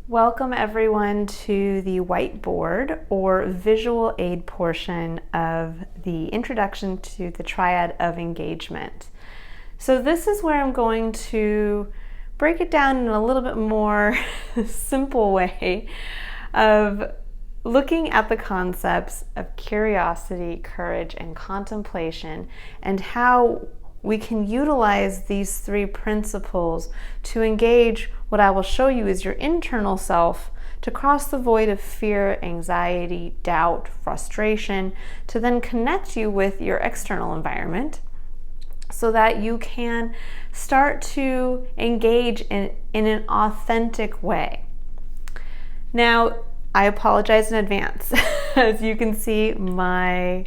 Welcome everyone to the whiteboard or visual aid portion of the introduction to the Triad of engagement. So this is where I'm going to break it down in a little bit more simple way of looking at the concepts of curiosity, courage, and contemplation, and how we can utilize these three principles to engage what I will show you is your internal self, to cross the void of fear, anxiety, doubt, frustration, to then connect you with your external environment so that you can start to engage in an authentic way. Now, I apologize in advance. As you can see, my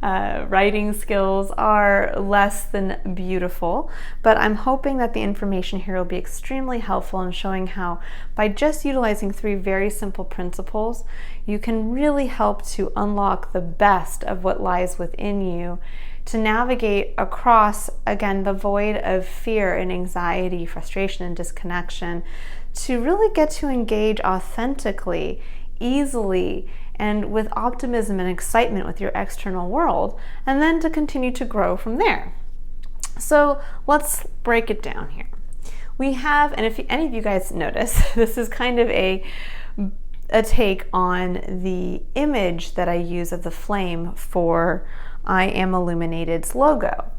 writing skills are less than beautiful, but I'm hoping that the information here will be extremely helpful in showing how by just utilizing three very simple principles, you can really help to unlock the best of what lies within you to navigate across, again, the void of fear and anxiety, frustration and disconnection, to really get to engage authentically, easily, and with optimism and excitement with your external world, and then to continue to grow from there. So let's break it down here. We have, and if any of you guys notice, this is kind of a take on the image that I use of the flame for I Am Illuminated's logo.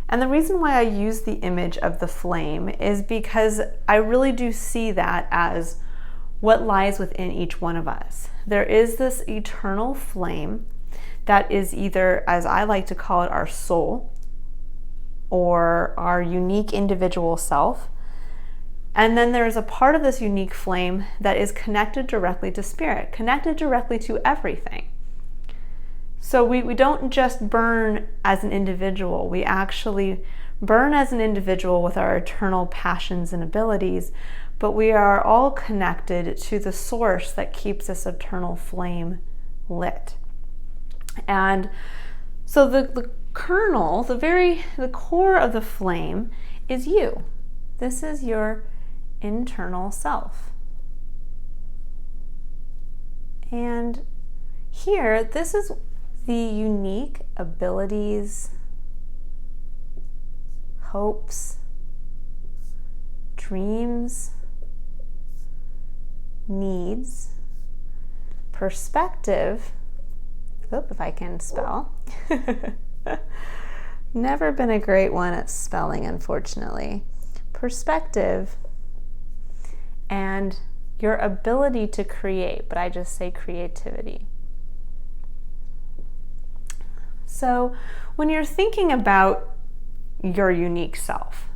And the reason why I use the image of the flame is because I really do see that as what lies within each one of us. There is this eternal flame that is either, as I like to call it, our soul or our unique individual self. And then there's a part of this unique flame that is connected directly to spirit, connected directly to everything. So we don't just burn as an individual, we actually burn as an individual with our eternal passions and abilities, but we are all connected to the source that keeps this eternal flame lit. And so the kernel, the core of the flame is you. This is your internal self. And here, this is the unique abilities, hopes, dreams, needs, perspective, if I can spell. Never been a great one at spelling, unfortunately. Perspective and your ability to create, but I just say creativity. So when you're thinking about your unique self,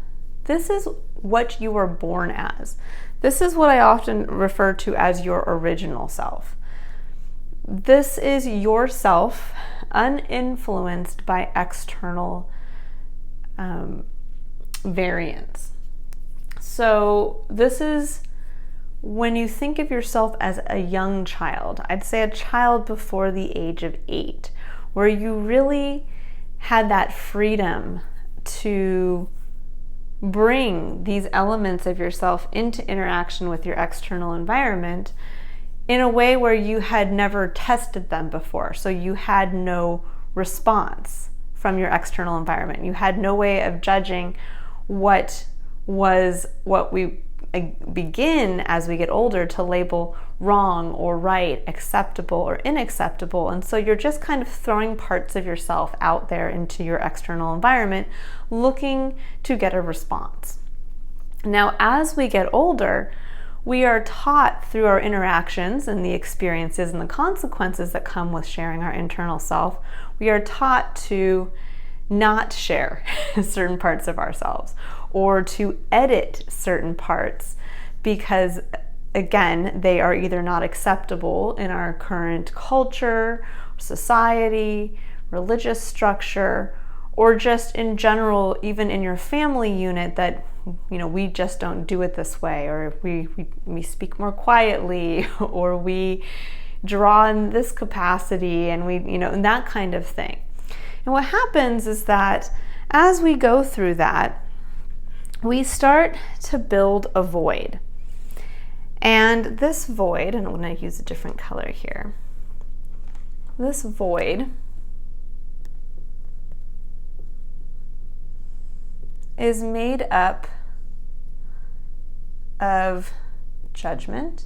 this is what you were born as. This is what I often refer to as your original self. This is yourself uninfluenced by external variants. So this is when you think of yourself as a young child, I'd say a child before the age of 8, where you really had that freedom to bring these elements of yourself into interaction with your external environment in a way where you had never tested them before. So you had no response from your external environment. You had no way of judging what we begin as we get older to label wrong or right, acceptable or unacceptable. And so you're just kind of throwing parts of yourself out there into your external environment, looking to get a response. Now, as we get older, we are taught through our interactions and the experiences and the consequences that come with sharing our internal self, we are taught to not share certain parts of ourselves or to edit certain parts because, again, they are either not acceptable in our current culture, society, religious structure, or just in general, even in your family unit, that we just don't do it this way, or we speak more quietly, or we draw in this capacity, and and that kind of thing. And what happens is that as we go through that, we start to build a void. And this void, and I'm going to use a different color here, this void is made up of judgment.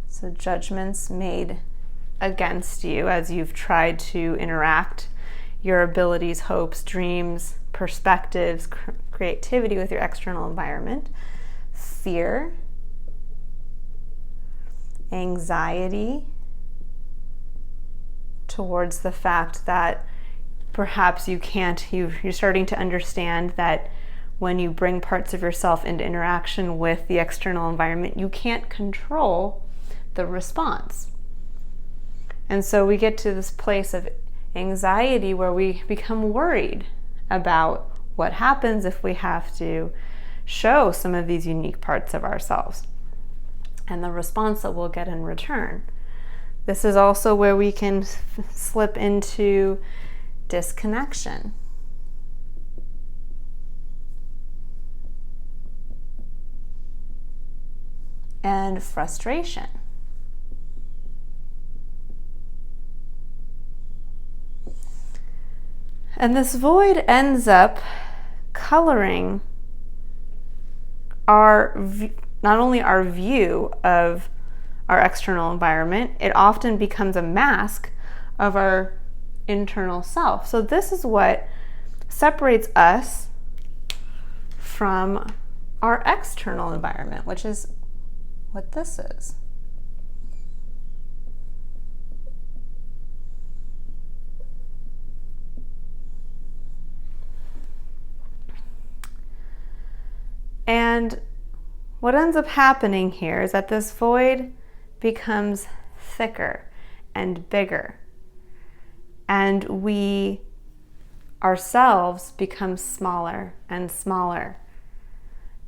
So judgments made against you as you've tried to interact your abilities, hopes, dreams, perspectives, creativity with your external environment. Fear, anxiety towards the fact that perhaps you're starting to understand that when you bring parts of yourself into interaction with the external environment, you can't control the response. And so we get to this place of anxiety where we become worried about what happens if we have to show some of these unique parts of ourselves and the response that we'll get in return. This is also where we can slip into disconnection. And frustration. And this void ends up coloring not only our view of our external environment, it often becomes a mask of our internal self. So this is what separates us from our external environment, which is what this is. And what ends up happening here is that this void becomes thicker and bigger, and we ourselves become smaller and smaller.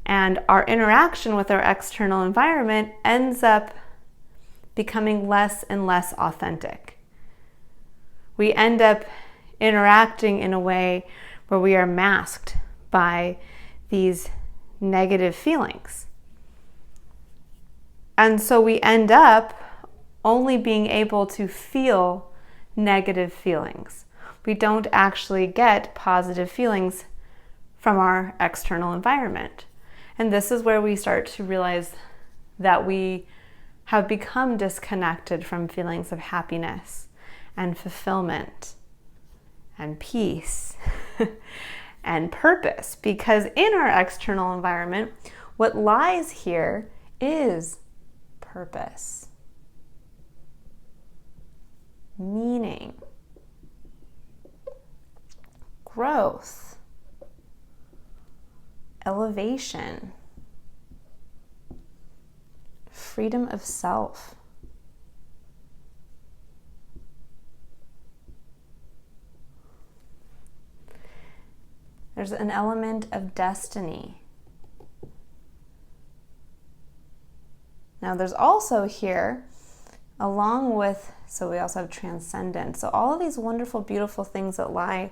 And our interaction with our external environment ends up becoming less and less authentic. We end up interacting in a way where we are masked by these negative feelings. And so we end up only being able to feel negative feelings. We don't actually get positive feelings from our external environment. And this is where we start to realize that we have become disconnected from feelings of happiness and fulfillment and peace and purpose, because in our external environment, what lies here is purpose, meaning, growth, elevation, freedom of self. There's an element of destiny. Now there's also here, along with, so we also have transcendence. So all of these wonderful, beautiful things that lie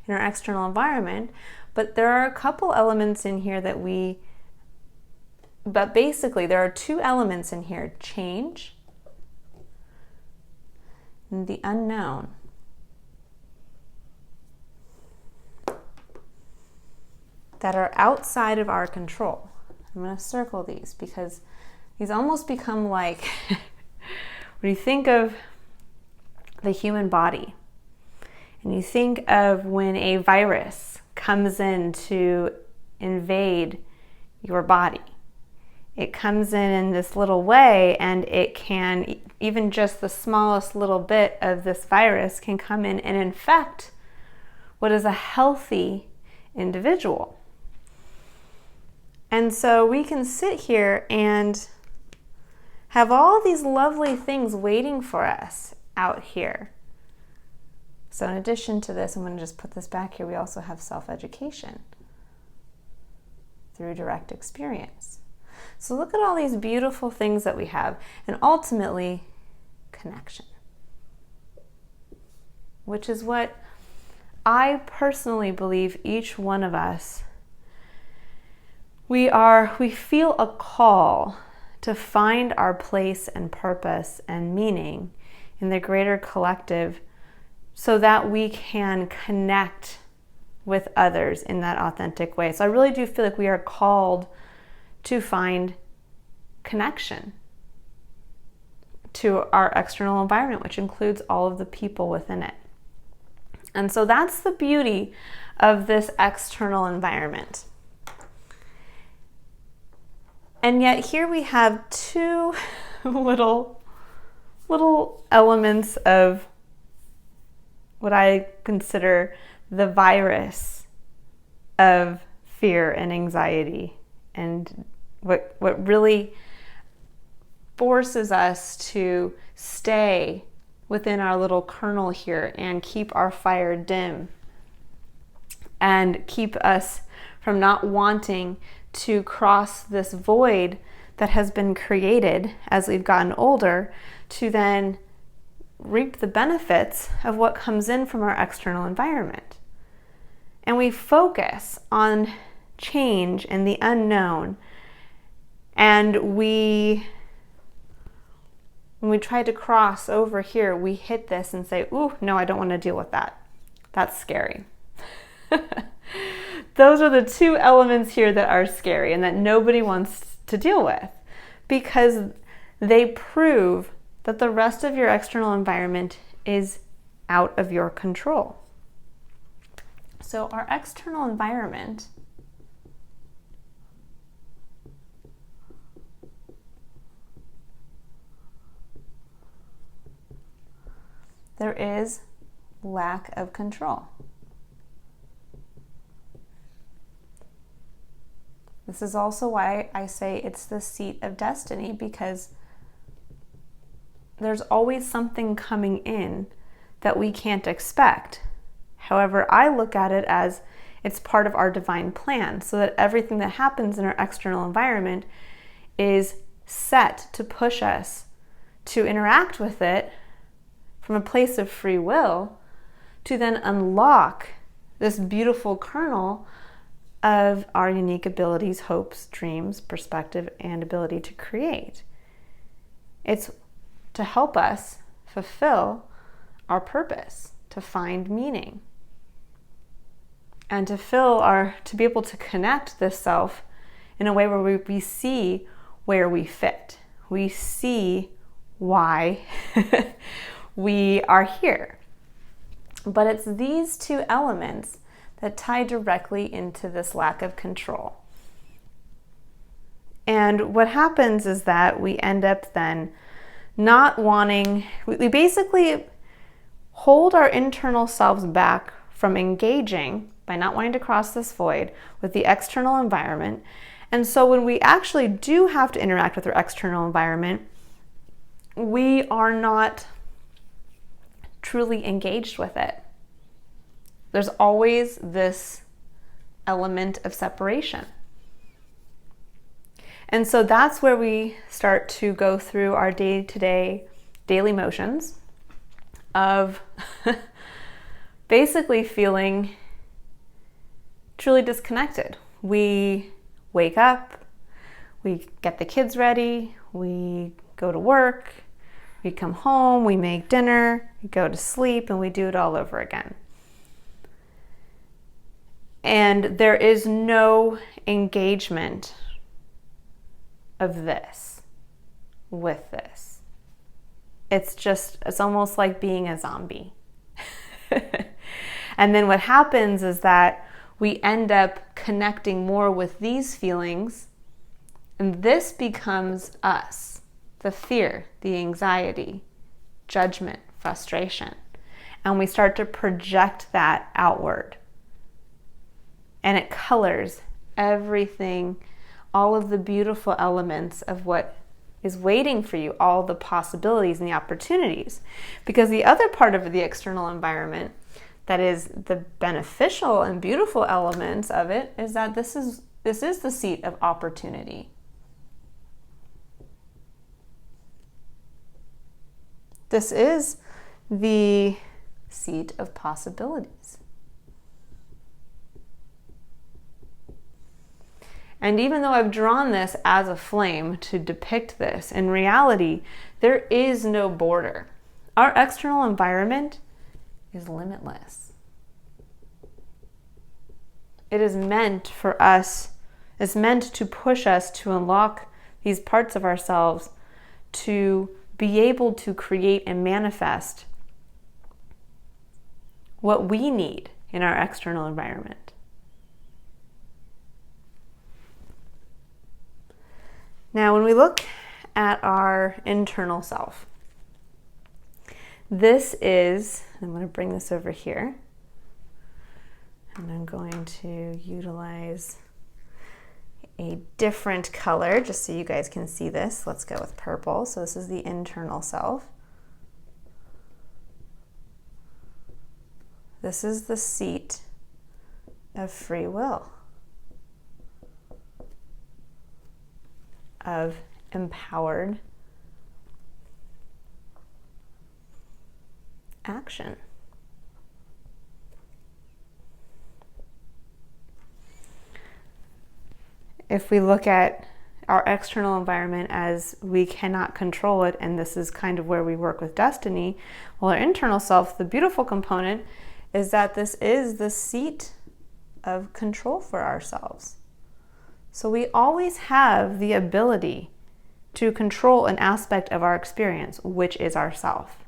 in our external environment, but there are a couple elements in here but basically there are two elements in here: change and the unknown. That are outside of our control. I'm going to circle these because these almost become like when you think of the human body and you think of when a virus comes in to invade your body. It comes in this little way, and it can, even just the smallest little bit of this virus can come in and infect what is a healthy individual. And so we can sit here and have all these lovely things waiting for us out here. So in addition to this, I'm going to just put this back here, we also have self-education through direct experience. So look at all these beautiful things that we have, and ultimately, connection, which is what I personally believe each one of us we feel a call to find our place and purpose and meaning in the greater collective so that we can connect with others in that authentic way. So I really do feel like we are called to find connection to our external environment, which includes all of the people within it. And so that's the beauty of this external environment. And yet here we have two little elements of what I consider the virus of fear and anxiety, and what really forces us to stay within our little kernel here and keep our fire dim and keep us from not wanting to cross this void that has been created as we've gotten older to then reap the benefits of what comes in from our external environment. And we focus on change and the unknown, and when we try to cross over here, we hit this and say, ooh, no, I don't want to deal with that. That's scary. Those are the two elements here that are scary and that nobody wants to deal with, because they prove that the rest of your external environment is out of your control. So our external environment there is lack of control. This is also why I say it's the seat of destiny, because there's always something coming in that we can't expect. However, I look at it as it's part of our divine plan, so that everything that happens in our external environment is set to push us to interact with it from a place of free will, to then unlock this beautiful kernel of our unique abilities, hopes, dreams, perspective, and ability to create. It's to help us fulfill our purpose, to find meaning, and to be able to connect this self in a way where we see where we fit. We see why we are here. But it's these two elements that tie directly into this lack of control. And what happens is that we end up then not wanting, we basically hold our internal selves back from engaging by not wanting to cross this void with the external environment. And so when we actually do have to interact with our external environment, we are not truly engaged with it. There's always this element of separation. And so that's where we start to go through our day-to-day daily motions of basically feeling truly disconnected. We wake up, we get the kids ready, we go to work, we come home, we make dinner, we go to sleep, and we do it all over again. And there is no engagement of this with this. It's almost like being a zombie. And then what happens is that we end up connecting more with these feelings, and this becomes us, the fear, the anxiety, judgment, frustration. And we start to project that outward. And it colors everything, all of the beautiful elements of what is waiting for you, all the possibilities and the opportunities. Because the other part of the external environment that is the beneficial and beautiful elements of it is that this is the seat of opportunity. This is the seat of possibilities. And even though I've drawn this as a flame to depict this, in reality, there is no border. Our external environment is limitless. It is meant for us, it's meant to push us to unlock these parts of ourselves, to be able to create and manifest what we need in our external environment. Now, when we look at our internal self, this is, I'm going to bring this over here, and I'm going to utilize a different color just so you guys can see this. Let's go with purple. So this is the internal self. This is the seat of free will, of empowered action. If we look at our external environment as we cannot control it, and this is kind of where we work with destiny, well, our internal self, the beautiful component, is that this is the seat of control for ourselves. So we always have the ability to control an aspect of our experience, which is ourself.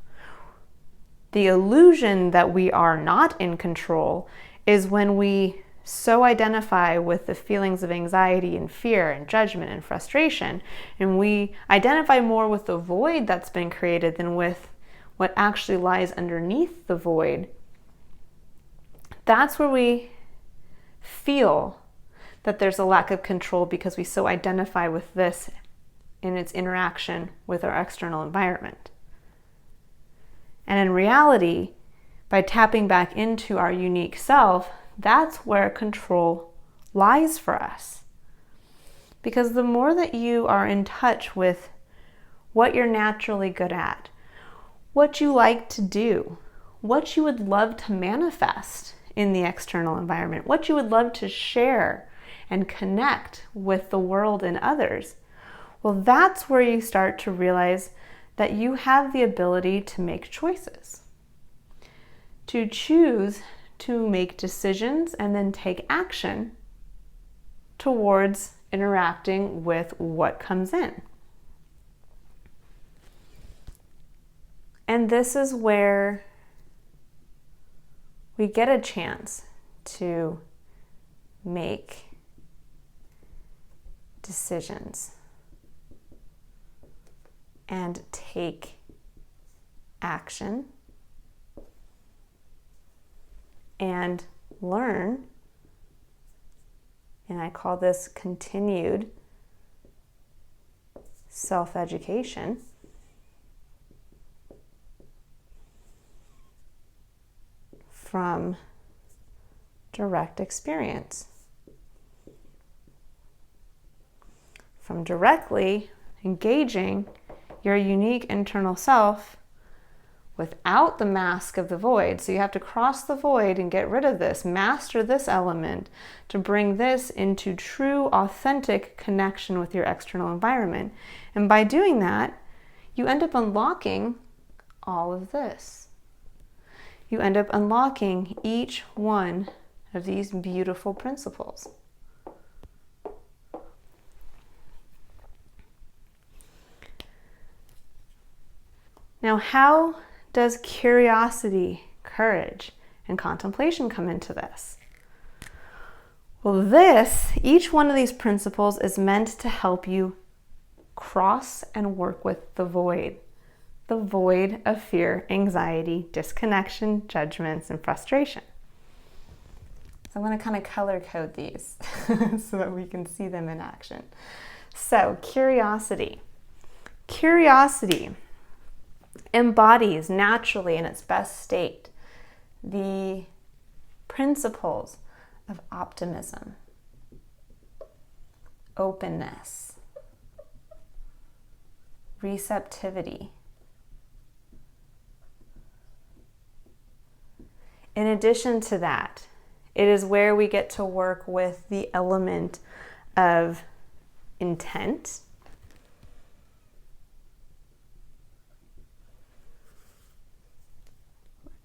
The illusion that we are not in control is when we so identify with the feelings of anxiety and fear and judgment and frustration, and we identify more with the void that's been created than with what actually lies underneath the void. That's where we feel that there's a lack of control, because we so identify with this in its interaction with our external environment. And in reality, by tapping back into our unique self, that's where control lies for us. Because the more that you are in touch with what you're naturally good at, what you like to do, what you would love to manifest in the external environment, what you would love to share and connect with the world and others, well, that's where you start to realize that you have the ability to make choices, to choose to make decisions and then take action towards interacting with what comes in. And this is where we get a chance to make decisions and take action and learn, and I call this continued self-education, from direct experience, from directly engaging your unique internal self without the mask of the void. So you have to cross the void and get rid of this, master this element to bring this into true, authentic connection with your external environment. And by doing that, you end up unlocking all of this. You end up unlocking each one of these beautiful principles. Now, how does curiosity, courage, and contemplation come into this? Well, each one of these principles is meant to help you cross and work with the void of fear, anxiety, disconnection, judgments, and frustration. So I'm going to kind of color code these so that we can see them in action. So, curiosity. Curiosity embodies naturally in its best state the principles of optimism, openness, receptivity. In addition to that, it is where we get to work with the element of intent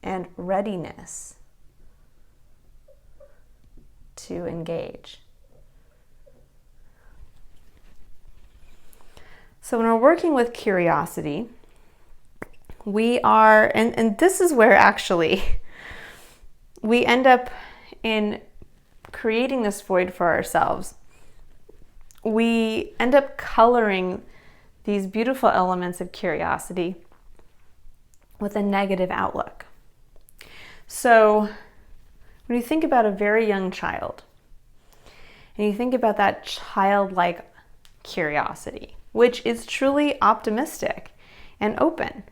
and readiness to engage. So when we're working with curiosity, we are, and this is where actually we end up in creating this void for ourselves. We end up coloring these beautiful elements of curiosity with a negative outlook. So when you think about a very young child, and you think about that childlike curiosity, which is truly optimistic and open.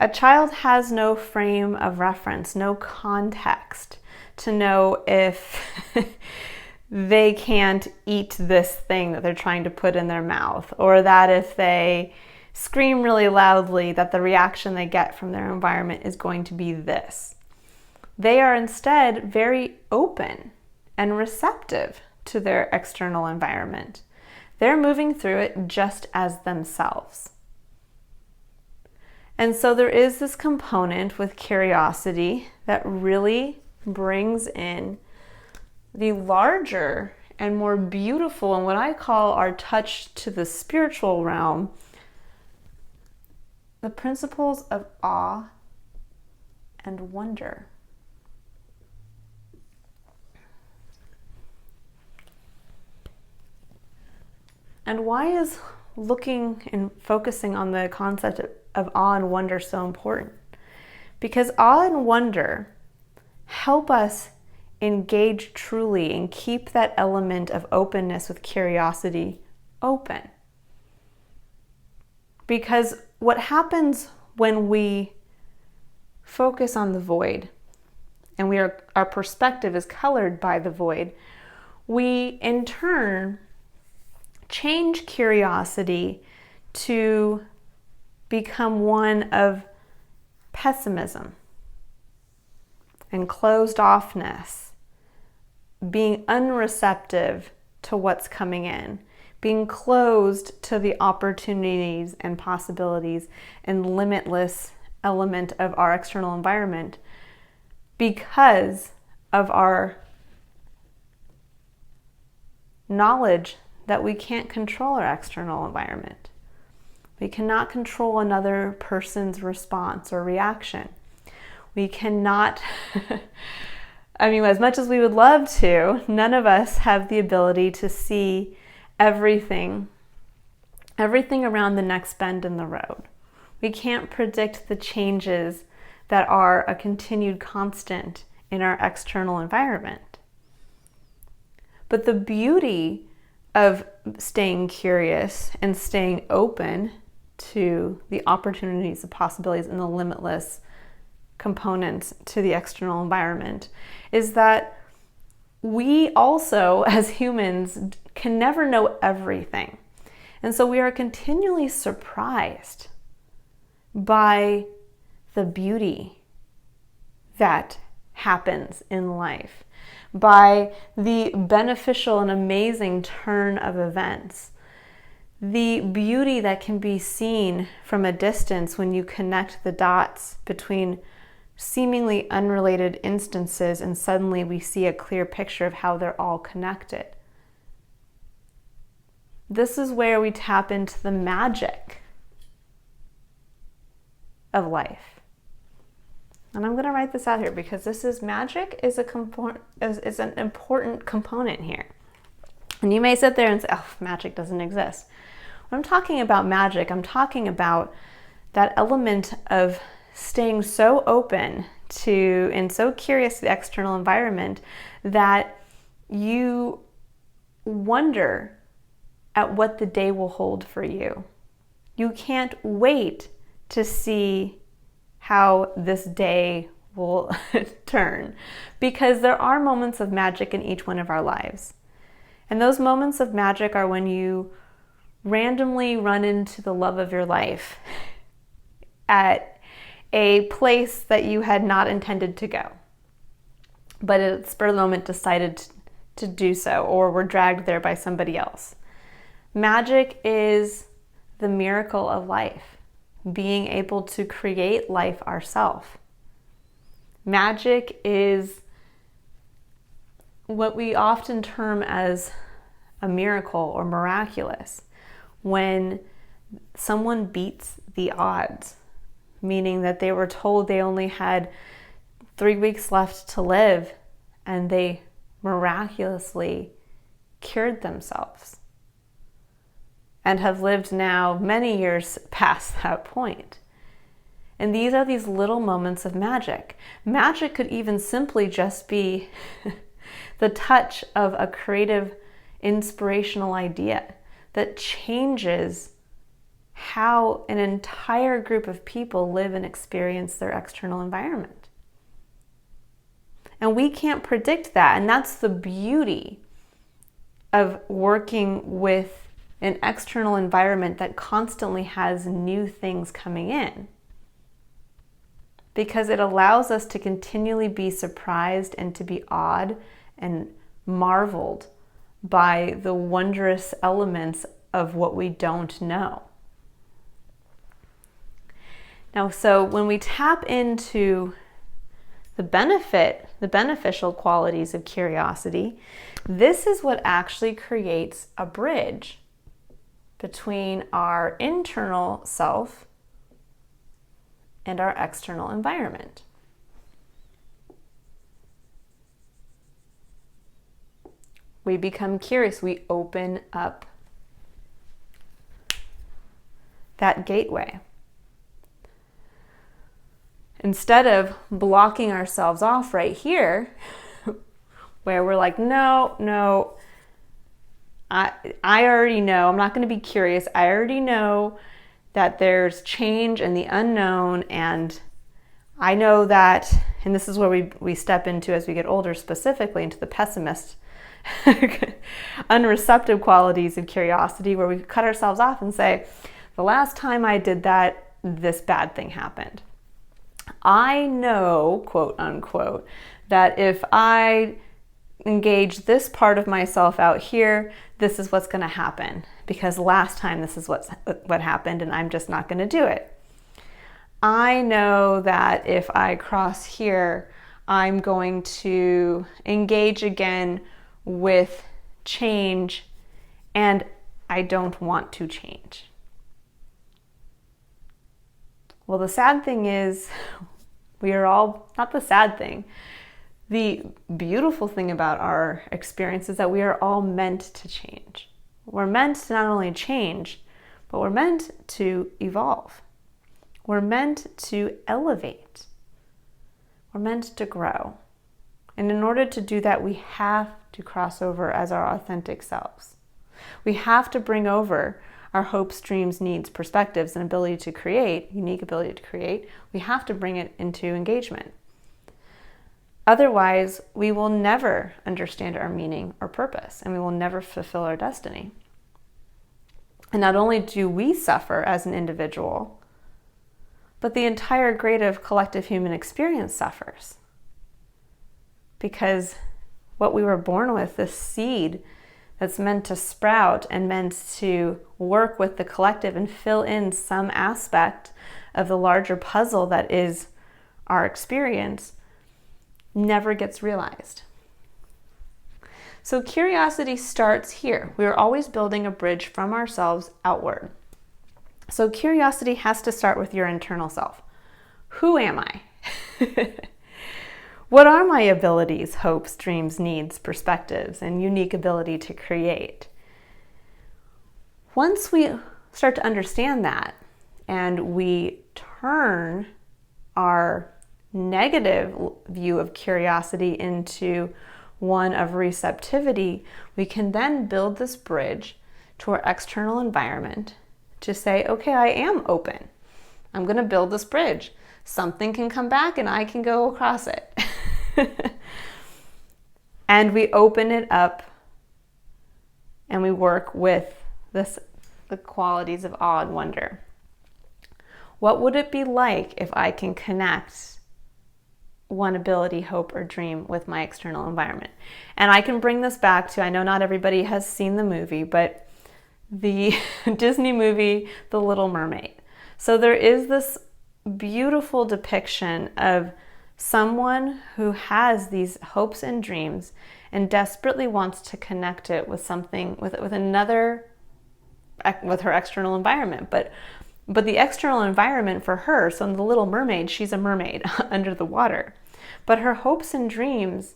A child has no frame of reference, no context to know if they can't eat this thing that they're trying to put in their mouth, or that if they scream really loudly, that the reaction they get from their environment is going to be this. They are instead very open and receptive to their external environment. They're moving through it just as themselves. And so there is this component with curiosity that really brings in the larger and more beautiful, and what I call our touch to the spiritual realm, the principles of awe and wonder. And why is looking and focusing on the concept of awe and wonder so important? Because awe and wonder help us engage truly and keep that element of openness with curiosity open. Because what happens when we focus on the void and our perspective is colored by the void, we in turn change curiosity to become one of pessimism and closed offness, being unreceptive to what's coming in, being closed to the opportunities and possibilities and limitless element of our external environment because of our knowledge that we can't control our external environment. We cannot control another person's response or reaction. We cannot, as much as we would love to, none of us have the ability to see everything around the next bend in the road. We can't predict the changes that are a continued constant in our external environment. But the beauty of staying curious and staying open to the opportunities, the possibilities, and the limitless components to the external environment is that we also, as humans, can never know everything. And so we are continually surprised by the beauty that happens in life, by the beneficial and amazing turn of events, the beauty that can be seen from a distance when you connect the dots between seemingly unrelated instances and suddenly we see a clear picture of how they're all connected. This is where we tap into the magic of life. And I'm going to write this out here because magic is an important component here. And you may sit there and say, oh, magic doesn't exist. When I'm talking about magic, I'm talking about that element of staying so open to and so curious to the external environment that you wonder at what the day will hold for you. You can't wait to see how this day will turn, because there are moments of magic in each one of our lives. And those moments of magic are when you randomly run into the love of your life at a place that you had not intended to go, but at the spur of the moment decided to do so, or we're dragged there by somebody else. Magic is the miracle of life, being able to create life ourselves. Magic is what we often term as a miracle or miraculous, when someone beats the odds, meaning that they were told they only had 3 weeks left to live and they miraculously cured themselves and have lived now many years past that point. And these are these little moments of magic. Magic could even simply just be the touch of a creative, inspirational idea that changes how an entire group of people live and experience their external environment. And we can't predict that. And that's the beauty of working with an external environment that constantly has new things coming in, because it allows us to continually be surprised and to be awed and marveled by the wondrous elements of what we don't know. Now, so when we tap into the beneficial qualities of curiosity, this is what actually creates a bridge between our internal self and our external environment. We become curious. We open up that gateway. Instead of blocking ourselves off right here, where we're like, no, I already know. I'm not going to be curious. I already know that there's change and the unknown, and I know that, and this is where we step into, as we get older, specifically into the pessimist, unreceptive qualities of curiosity, where we cut ourselves off and say, the last time I did that, this bad thing happened. I know, quote unquote, that if I engage this part of myself out here, this is what's going to happen, because last time this is what happened, and I'm just not going to do it. I know that if I cross here, I'm going to engage again with change, and I don't want to change. Well, the sad thing is, we are all, not the sad thing, the beautiful thing about our experience is that we are all meant to change. We're meant to not only change, but we're meant to evolve. We're meant to elevate. We're meant to grow. And in order to do that, we have to cross over as our authentic selves. We have to bring over our hopes, dreams, needs, perspectives, and ability to create, unique ability to create. We have to bring it into engagement. Otherwise, we will never understand our meaning or purpose, and we will never fulfill our destiny. And not only do we suffer as an individual, but the entire greater collective human experience suffers. Because what we were born with, this seed that's meant to sprout and meant to work with the collective and fill in some aspect of the larger puzzle that is our experience, never gets realized. So curiosity starts here. We are always building a bridge from ourselves outward. So curiosity has to start with your internal self. Who am I? What are my abilities, hopes, dreams, needs, perspectives, and unique ability to create? Once we start to understand that, and we turn our negative view of curiosity into one of receptivity, we can then build this bridge to our external environment to say, okay, I am open. I'm going to build this bridge. Something can come back and I can go across it. And we open it up and we work with the qualities of awe and wonder. What would it be like if I can connect one ability, hope, or dream with my external environment. And I can bring this back to, I know not everybody has seen the movie, but the Disney movie, The Little Mermaid. So there is this beautiful depiction of someone who has these hopes and dreams and desperately wants to connect it with something, with her external environment. But the external environment for her, so in The Little Mermaid, she's a mermaid under the water. But her hopes and dreams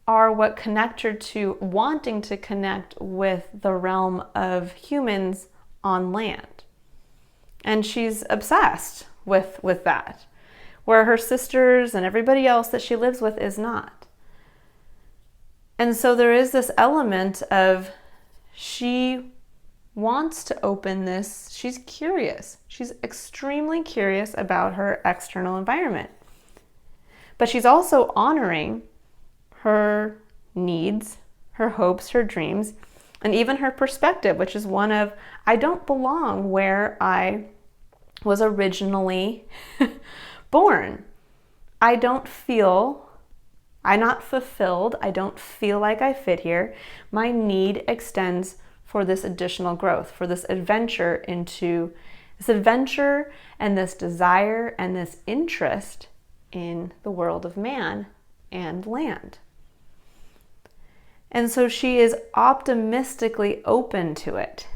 are what connect her to wanting to connect with the realm of humans on land. And she's obsessed with that, where her sisters and everybody else that she lives with is not. And so there is this element of she wants to open this. She's curious. She's extremely curious about her external environment. But she's also honoring her needs, her hopes, her dreams, and even her perspective, which is one of, I don't belong where I was originally born. I'm not fulfilled. I don't feel like I fit here. My need extends for this additional growth, for this adventure and this desire and this interest in the world of man and land. And so she is optimistically open to it.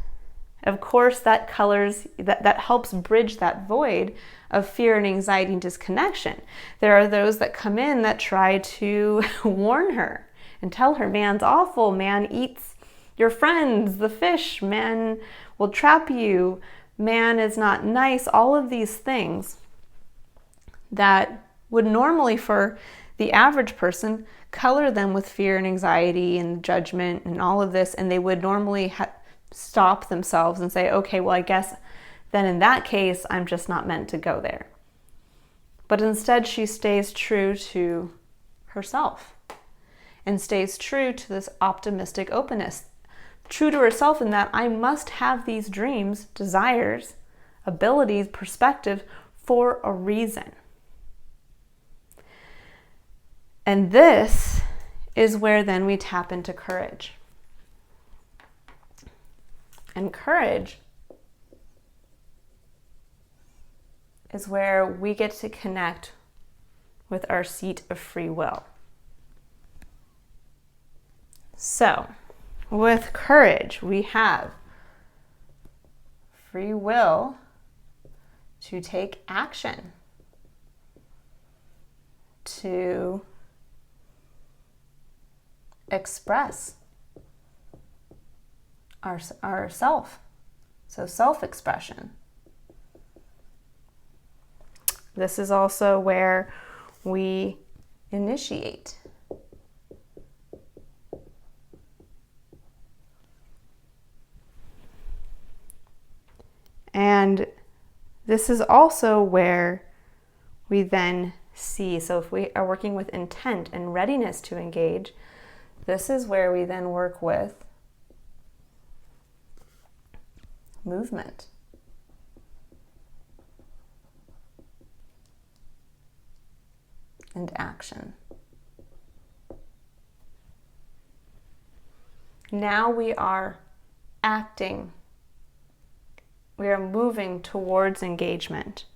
Of course, that helps bridge that void of fear and anxiety and disconnection. There are those that come in that try to warn her and tell her, man's awful, man eats your friends, the fish, man will trap you, man is not nice, all of these things that would normally, for the average person, color them with fear and anxiety and judgment and all of this, and they would normally stop themselves and say, okay, well, I guess then in that case, I'm just not meant to go there. But instead, she stays true to herself and stays true to this optimistic openness. True to herself in that I must have these dreams, desires, abilities, perspectives for a reason. And this is where then we tap into courage. And courage is where we get to connect with our seat of free will. So, with courage, we have free will to take action, to express ourself. So self-expression. This is also where we initiate. And this is also where we then see, so if we are working with intent and readiness to engage, this is where we then work with movement. And action. Now we are acting. We are moving towards engagement.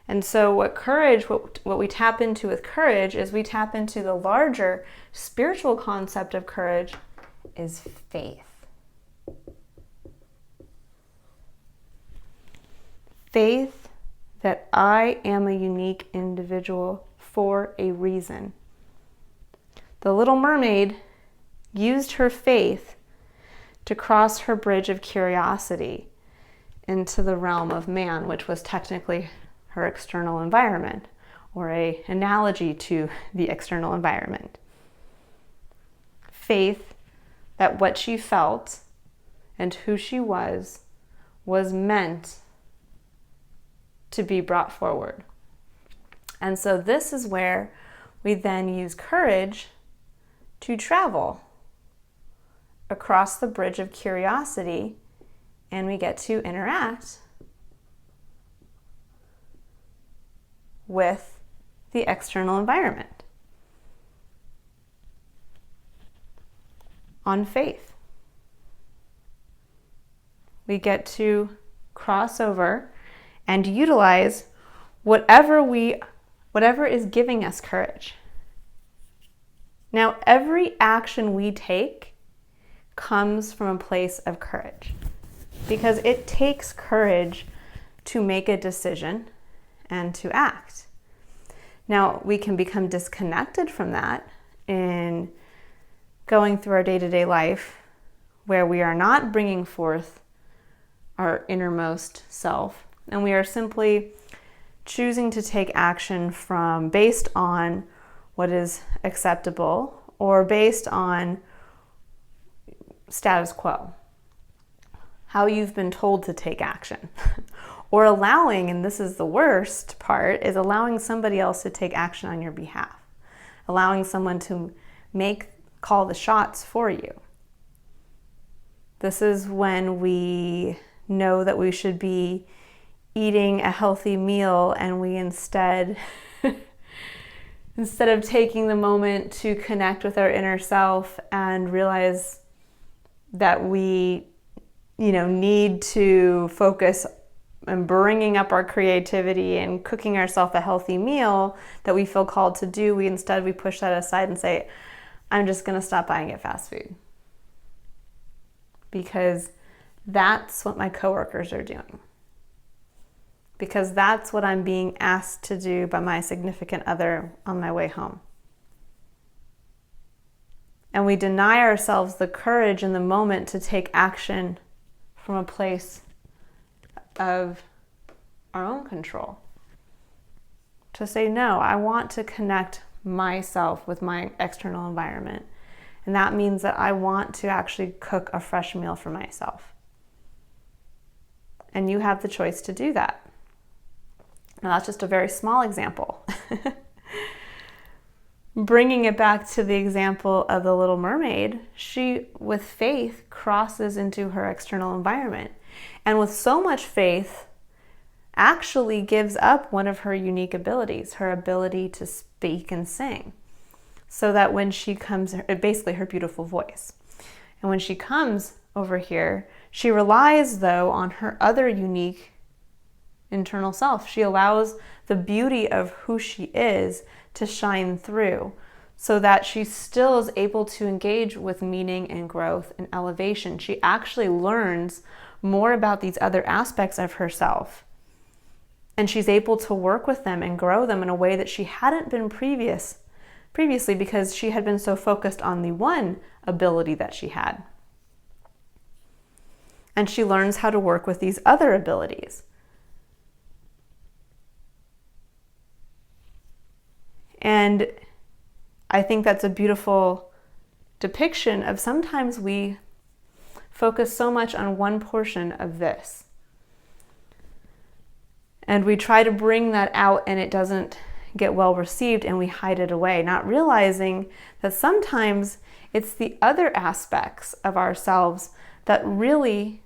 And so what we tap into with courage is we tap into the larger spiritual concept of courage is faith. Faith that I am a unique individual for a reason. The Little Mermaid used her faith to cross her bridge of curiosity into the realm of man, which was technically her external environment, or an analogy to the external environment. Faith that what she felt and who she was meant to be brought forward. And so this is where we then use courage to travel across the bridge of curiosity, and we get to interact with the external environment. On faith. We get to cross over and utilize whatever is giving us courage. Now, every action we take comes from a place of courage, because it takes courage to make a decision and to act. Now, we can become disconnected from that in going through our day-to-day life where we are not bringing forth our innermost self, and we are simply choosing to take action based on what is acceptable or based on status quo, how you've been told to take action. Or allowing, and this is the worst part, is allowing somebody else to take action on your behalf. Allowing someone to call the shots for you. This is when we know that we should be eating a healthy meal, and we instead of taking the moment to connect with our inner self and realize that we need to focus on bringing up our creativity and cooking ourselves a healthy meal that we feel called to do, we push that aside and say, I'm just going to stop buying at fast food, because that's what my coworkers are doing, because that's what I'm being asked to do by my significant other on my way home. And we deny ourselves the courage in the moment to take action from a place of our own control. To say, no, I want to connect myself with my external environment. And that means that I want to actually cook a fresh meal for myself. And you have the choice to do that. Now, that's just a very small example. Bringing it back to the example of the Little Mermaid, she, with faith, crosses into her external environment. And with so much faith, actually gives up one of her unique abilities, her ability to speak and sing. So that when she comes, basically her beautiful voice. And when she comes over here, she relies, though, on her other unique internal self. She allows the beauty of who she is to shine through, so that she still is able to engage with meaning and growth and elevation. She actually learns more about these other aspects of herself, and she's able to work with them and grow them in a way that she hadn't been previously, because she had been so focused on the one ability that she had. And she learns how to work with these other abilities. And I think that's a beautiful depiction of sometimes we focus so much on one portion of this. And we try to bring that out and it doesn't get well received and we hide it away, not realizing that sometimes it's the other aspects of ourselves that really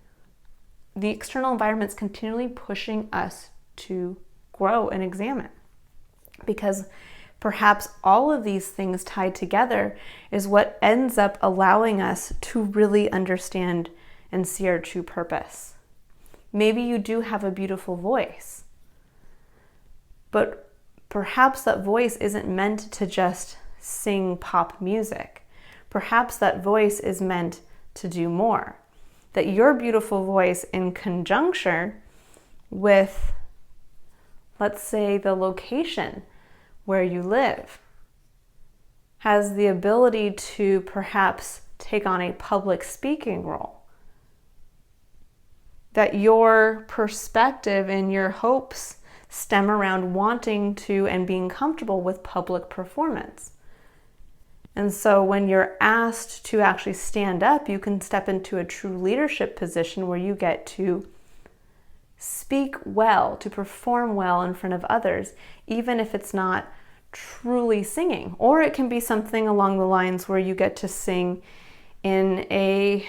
the external environment's continually pushing us to grow and examine. Because perhaps all of these things tied together is what ends up allowing us to really understand and see our true purpose. Maybe you do have a beautiful voice, but perhaps that voice isn't meant to just sing pop music. Perhaps that voice is meant to do more. That your beautiful voice, in conjunction with, let's say, the location where you live, has the ability to perhaps take on a public speaking role. That your perspective and your hopes stem around wanting to and being comfortable with public performance. And so when you're asked to actually stand up, you can step into a true leadership position where you get to speak well, to perform well in front of others, even if it's not truly singing. Or it can be something along the lines where you get to sing in a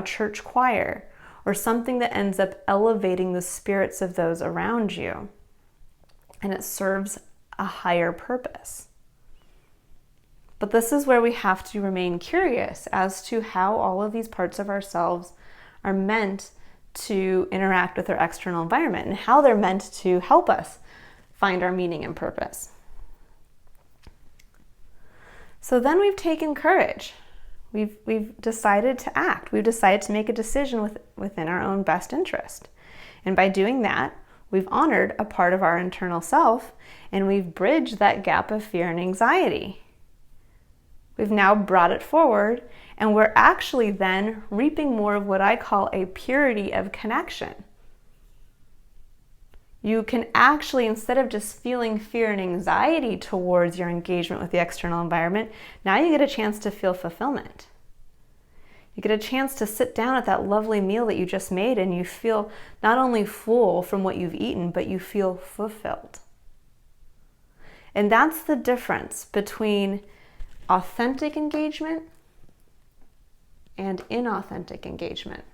church choir, or something that ends up elevating the spirits of those around you. and it serves a higher purpose. But this is where we have to remain curious as to how all of these parts of ourselves are meant to interact with our external environment and how they're meant to help us find our meaning and purpose. So then we've taken courage. We've decided to act. We've decided to make a decision within our own best interest. And by doing that, we've honored a part of our internal self, and we've bridged that gap of fear and anxiety. We've now brought it forward, and we're actually then reaping more of what I call a purity of connection. You can actually, instead of just feeling fear and anxiety towards your engagement with the external environment, now you get a chance to feel fulfillment. You get a chance to sit down at that lovely meal that you just made, and you feel not only full from what you've eaten, but you feel fulfilled. And that's the difference between authentic engagement and inauthentic engagement.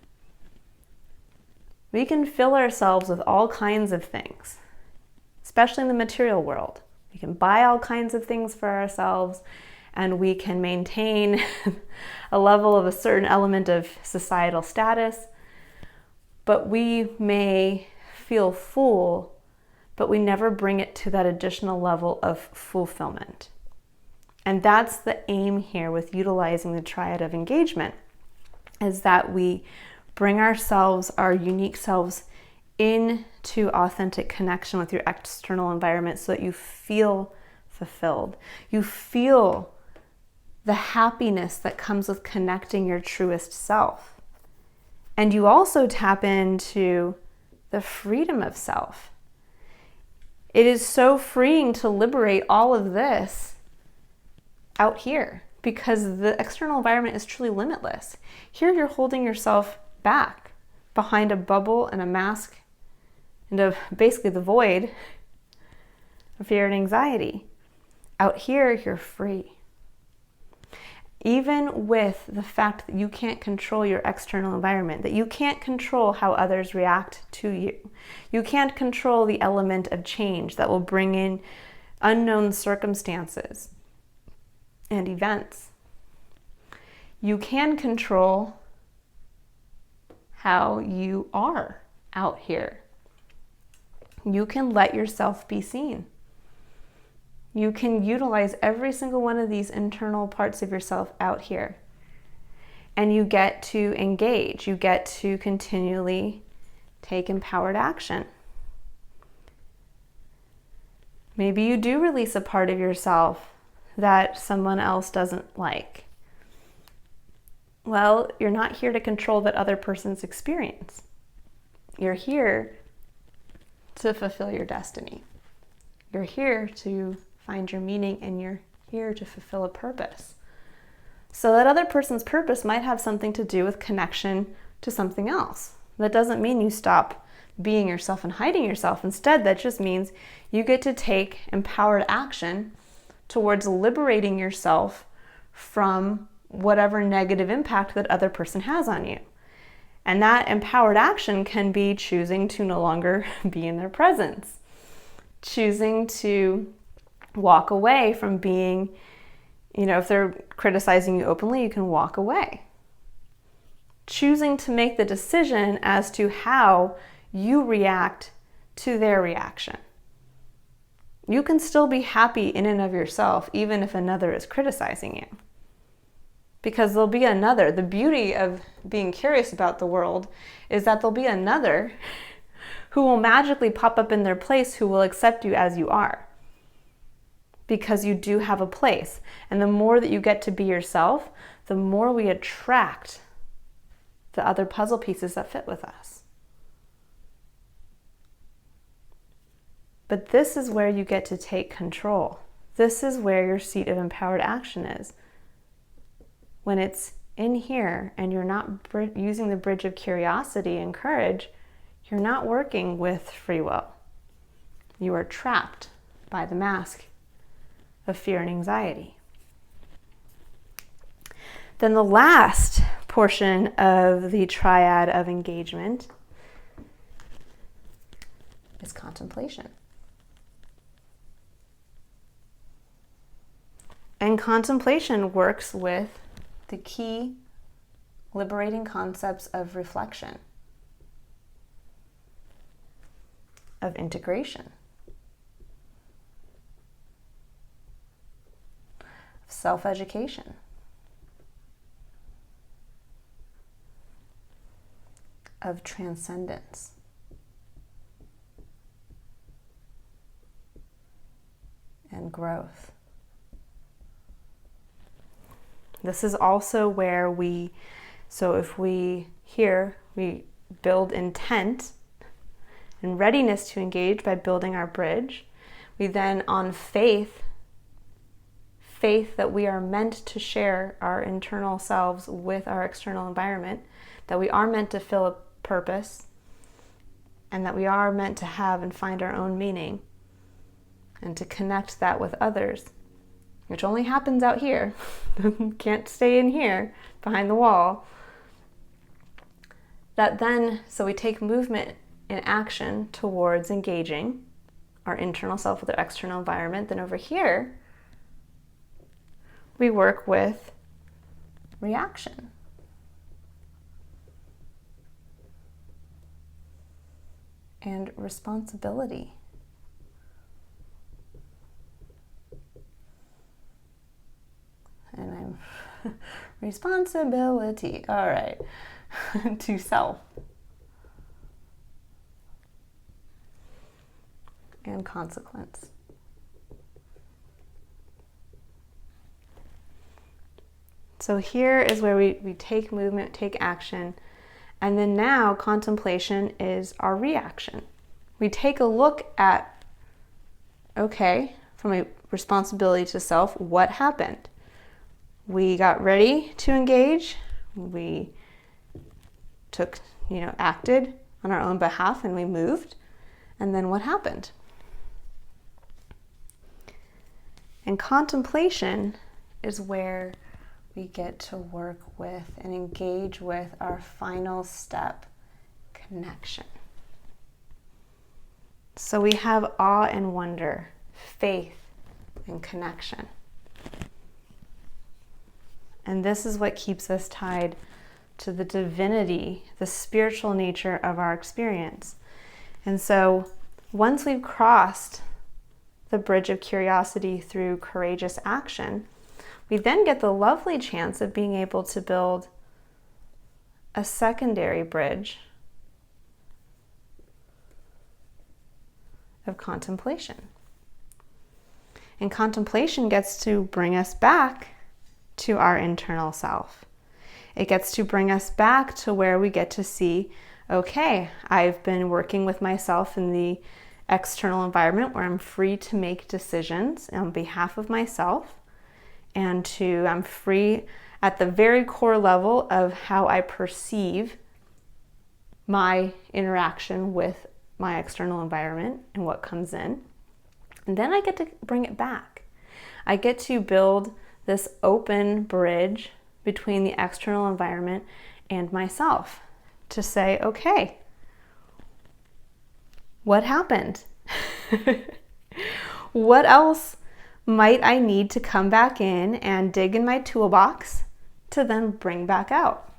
We can fill ourselves with all kinds of things, especially in the material world. We can buy all kinds of things for ourselves, and we can maintain a level of a certain element of societal status, but we may feel full, but we never bring it to that additional level of fulfillment. And that's the aim here with utilizing the triad of engagement, is that we bring ourselves, our unique selves, into authentic connection with your external environment so that you feel fulfilled. You feel the happiness that comes with connecting your truest self. And you also tap into the freedom of self. It is so freeing to liberate all of this out here, because the external environment is truly limitless. Here you're holding yourself back behind a bubble and a mask and basically the void of fear and anxiety. Out here, you're free. Even with the fact that you can't control your external environment, that you can't control how others react to you. You can't control the element of change that will bring in unknown circumstances and events. You can control how you are out here. You can let yourself be seen. You can utilize every single one of these internal parts of yourself out here. And you get to engage. You get to continually take empowered action. Maybe you do release a part of yourself that someone else doesn't like. Well, you're not here to control that other person's experience. You're here to fulfill your destiny. You're here to find your meaning, and you're here to fulfill a purpose. So that other person's purpose might have something to do with connection to something else. That doesn't mean you stop being yourself and hiding yourself. Instead, that just means you get to take empowered action towards liberating yourself from whatever negative impact that other person has on you. And that empowered action can be choosing to no longer be in their presence, choosing to walk away from being, if they're criticizing you openly, you can walk away. Choosing to make the decision as to how you react to their reaction. You can still be happy in and of yourself, even if another is criticizing you. Because there'll be another. The beauty of being curious about the world is that there'll be another who will magically pop up in their place, who will accept you as you are. Because you do have a place. And the more that you get to be yourself, the more we attract the other puzzle pieces that fit with us. But this is where you get to take control. This is where your seat of empowered action is. When it's in here and you're not using the bridge of curiosity and courage, you're not working with free will. You are trapped by the mask of fear and anxiety. Then the last portion of the triad of engagement is contemplation. And contemplation works with the key liberating concepts of reflection, of integration, of self-education, of transcendence, and growth. This is also where if we build intent and readiness to engage by building our bridge, we then on faith that we are meant to share our internal selves with our external environment, that we are meant to fill a purpose, and that we are meant to have and find our own meaning, and to connect that with others, which only happens out here. Can't stay in here behind the wall. So we take movement and action towards engaging our internal self with our external environment. Then over here, we work with reaction. And responsibility. And responsibility, all right, to self. And consequence. So here is where we take movement, take action, and then now contemplation is our reaction. We take a look at, okay, from a responsibility to self, what happened? We got ready to engage. We acted on our own behalf and we moved. And then what happened? And contemplation is where we get to work with and engage with our final step, connection. So we have awe and wonder, faith and connection. And this is what keeps us tied to the divinity, the spiritual nature of our experience. And so once we've crossed the bridge of curiosity through courageous action, we then get the lovely chance of being able to build a secondary bridge of contemplation. And contemplation gets to bring us back to our internal self. It gets to bring us back to where we get to see, okay, I've been working with myself in the external environment where I'm free to make decisions on behalf of myself, and I'm free at the very core level of how I perceive my interaction with my external environment and what comes in. And then I get to bring it back. I get to build this open bridge between the external environment and myself to say, okay, what happened? What else might I need to come back in and dig in my toolbox to then bring back out?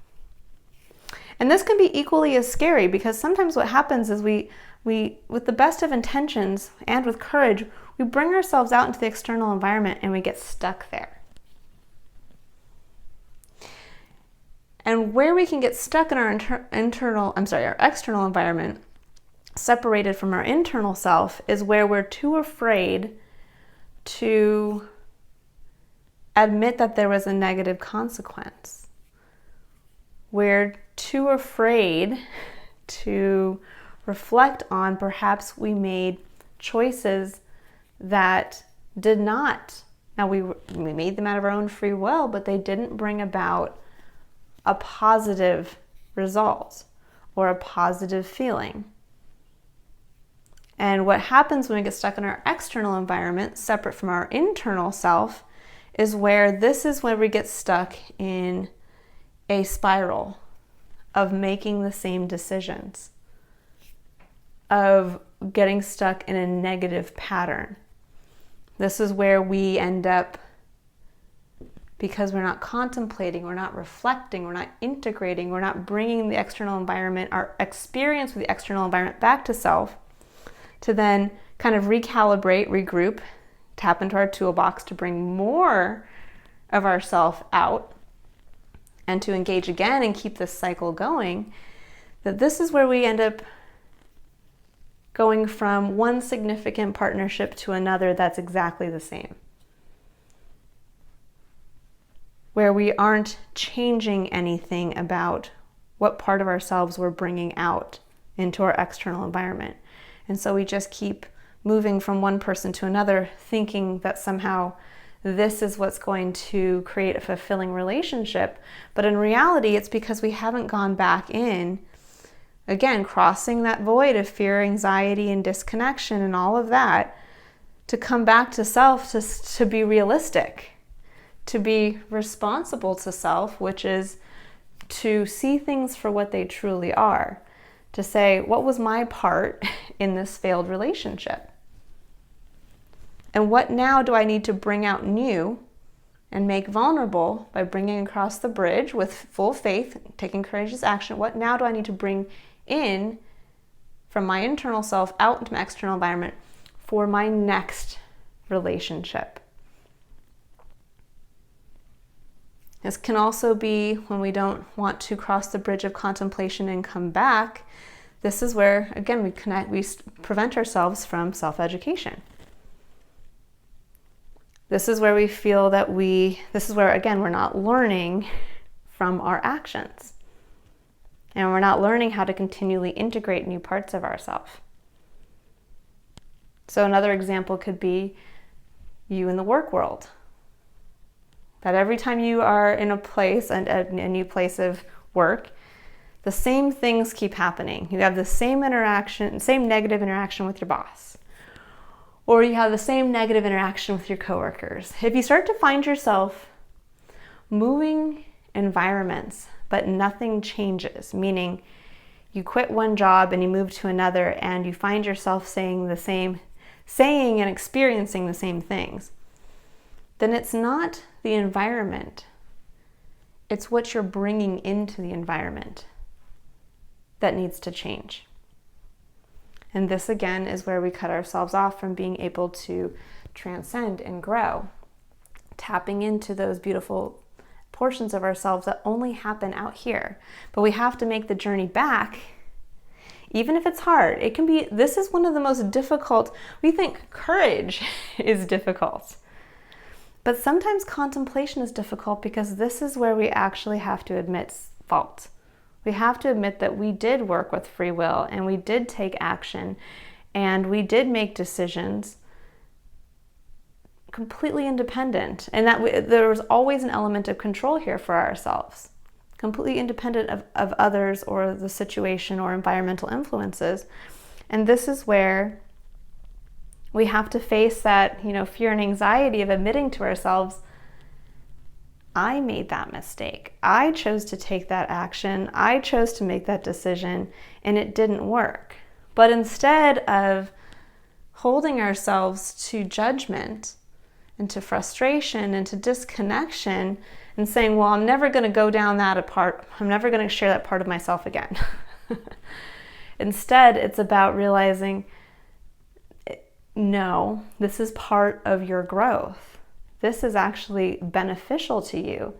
And this can be equally as scary, because sometimes what happens is we with the best of intentions and with courage, we bring ourselves out into the external environment and we get stuck there. And where we can get stuck in our our external environment, separated from our internal self, is where we're too afraid to admit that there was a negative consequence. We're too afraid to reflect on perhaps we made choices that did not. Now we made them out of our own free will, but they didn't bring about a positive result or a positive feeling. And what happens when we get stuck in our external environment, separate from our internal self, is where we get stuck in a spiral of making the same decisions, of getting stuck in a negative pattern. This is where we end up because we're not contemplating, we're not reflecting, we're not integrating, we're not bringing the external environment, our experience with the external environment back to self, to then kind of recalibrate, regroup, tap into our toolbox to bring more of ourself out and to engage again and keep this cycle going, that this is where we end up going from one significant partnership to another that's exactly the same, where we aren't changing anything about what part of ourselves we're bringing out into our external environment. And so we just keep moving from one person to another, thinking that somehow this is what's going to create a fulfilling relationship. But in reality, it's because we haven't gone back in, again, crossing that void of fear, anxiety, and disconnection and all of that, to come back to self, to be realistic, to be responsible to self, which is to see things for what they truly are. To say, what was my part in this failed relationship? And what now do I need to bring out new and make vulnerable by bringing across the bridge with full faith, taking courageous action? What now do I need to bring in from my internal self out into my external environment for my next relationship? This can also be when we don't want to cross the bridge of contemplation and come back. This is where, again, we prevent ourselves from self-education. This is where we feel that this is where, again, we're not learning from our actions. And we're not learning how to continually integrate new parts of ourselves. So another example could be you in the work world. That every time you are in a place, and a new place of work, the same things keep happening. You have the same interaction, same negative interaction with your boss. Or you have the same negative interaction with your coworkers. If you start to find yourself moving environments, but nothing changes, meaning you quit one job and you move to another and you find yourself saying and experiencing the same things, then it's not the environment, it's what you're bringing into the environment that needs to change. And this again is where we cut ourselves off from being able to transcend and grow, tapping into those beautiful portions of ourselves that only happen out here. But we have to make the journey back, even if it's hard. This is one of the most difficult. We think courage is difficult. But sometimes contemplation is difficult because this is where we actually have to admit fault. We have to admit that we did work with free will and we did take action and we did make decisions completely independent, and that there was always an element of control here for ourselves, completely independent of others or the situation or environmental influences. And this is where we have to face that, fear and anxiety of admitting to ourselves, I made that mistake. I chose to take that action. I chose to make that decision, and it didn't work. But instead of holding ourselves to judgment and to frustration and to disconnection and saying, well, I'm never going to go down that part. I'm never going to share that part of myself again. Instead, it's about realizing, no, this is part of your growth. This is actually beneficial to you.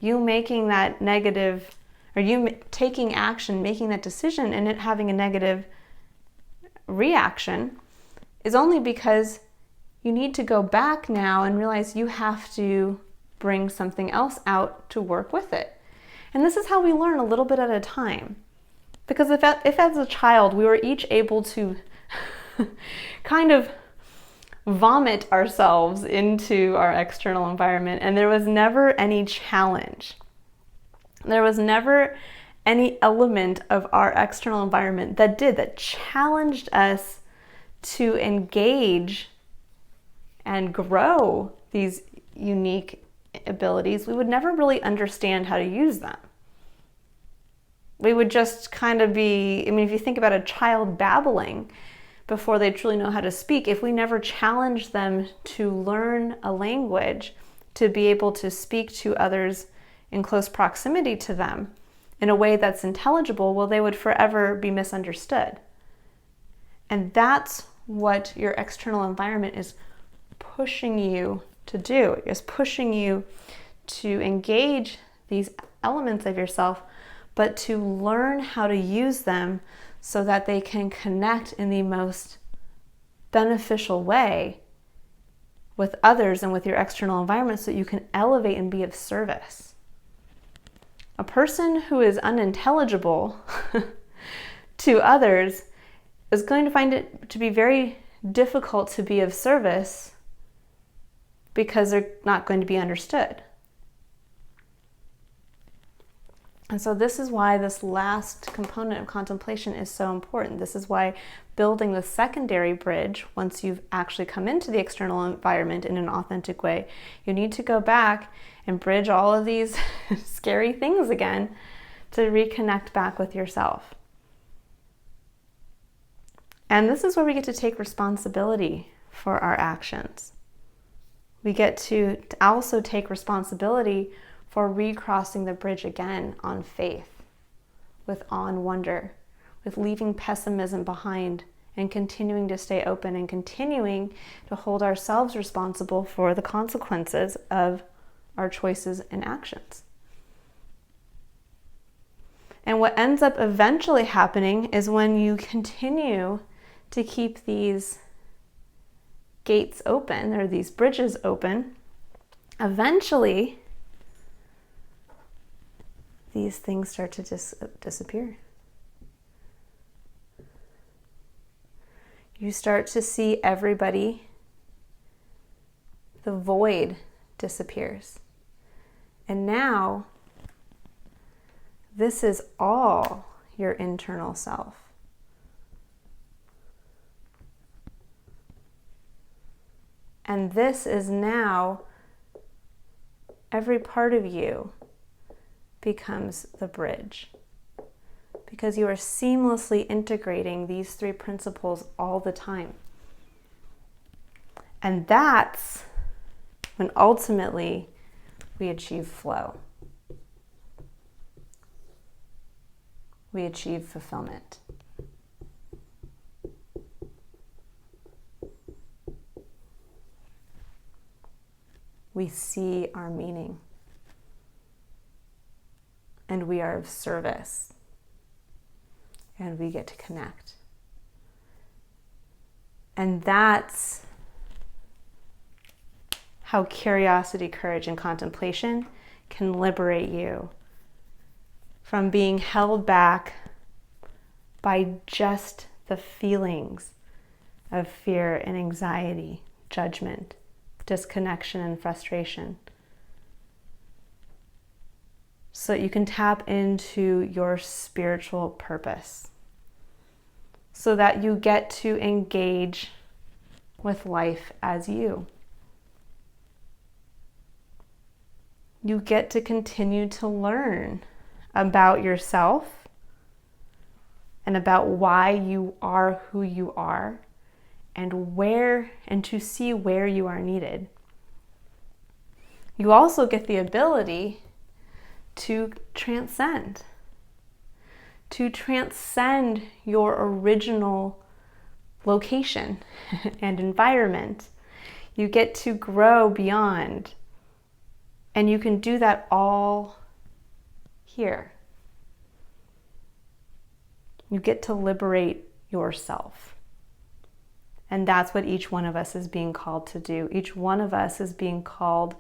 You making that negative, or you taking action, making that decision and it having a negative reaction is only because you need to go back now and realize you have to bring something else out to work with it. And this is how we learn a little bit at a time. Because if as a child we were each able to kind of vomit ourselves into our external environment and there was never any challenge, there was never any element of our external environment that challenged us to engage and grow these unique abilities, we would never really understand how to use them. We would just kind of be, if you think about a child babbling before they truly know how to speak, if we never challenge them to learn a language, to be able to speak to others in close proximity to them in a way that's intelligible, well, they would forever be misunderstood. And that's what your external environment is pushing you to do. It's pushing you to engage these elements of yourself, but to learn how to use them so that they can connect in the most beneficial way with others and with your external environment so that you can elevate and be of service. A person who is unintelligible to others is going to find it to be very difficult to be of service because they're not going to be understood. And so this is why this last component of contemplation is so important. This is why building the secondary bridge, once you've actually come into the external environment in an authentic way, you need to go back and bridge all of these scary things again to reconnect back with yourself. And this is where we get to take responsibility for our actions. We get to also take responsibility for recrossing the bridge again on faith, with awe and wonder, with leaving pessimism behind and continuing to stay open and continuing to hold ourselves responsible for the consequences of our choices and actions. And what ends up eventually happening is when you continue to keep these gates open, or these bridges open, eventually these things start to disappear. You start to see everybody, the void disappears. And now, this is all your internal self. And this is now, every part of you becomes the bridge, because you are seamlessly integrating these three principles all the time. And that's when ultimately we achieve flow. We achieve fulfillment. We see our meaning. And we are of service. And we get to connect. And that's how curiosity, courage, and contemplation can liberate you from being held back by just the feelings of fear and anxiety, judgment, disconnection, and frustration. So that you can tap into your spiritual purpose. So that you get to engage with life as you. You get to continue to learn about yourself and about why you are who you are, and to see where you are needed. You also get the ability to transcend your original location and environment. You get to grow beyond, and you can do that all here. You get to liberate yourself. And that's what each one of us is being called to do. Each one of us is being called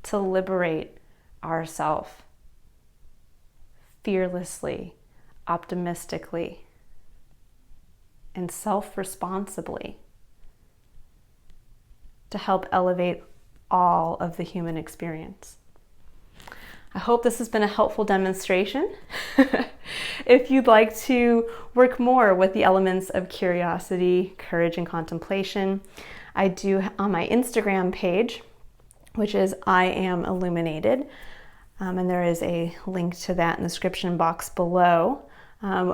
to liberate ourselves fearlessly, optimistically, and self-responsibly to help elevate all of the human experience. I hope this has been a helpful demonstration. If you'd like to work more with the elements of curiosity, courage, and contemplation, I do on my Instagram page, which is I Am Illuminated, and there is a link to that in the description box below.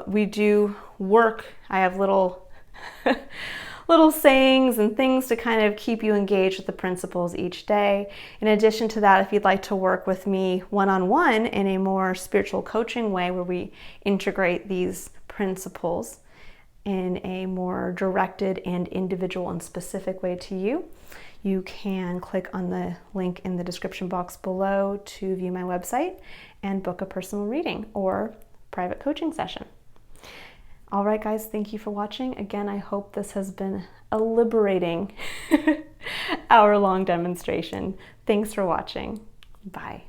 We do work, I have little little sayings and things to kind of keep you engaged with the principles each day. In addition to that, if you'd like to work with me one-on-one in a more spiritual coaching way where we integrate these principles in a more directed and individual and specific way to you, you can click on the link in the description box below to view my website and book a personal reading or private coaching session. All right, guys, thank you for watching. Again, I hope this has been a liberating hour-long demonstration. Thanks for watching. Bye.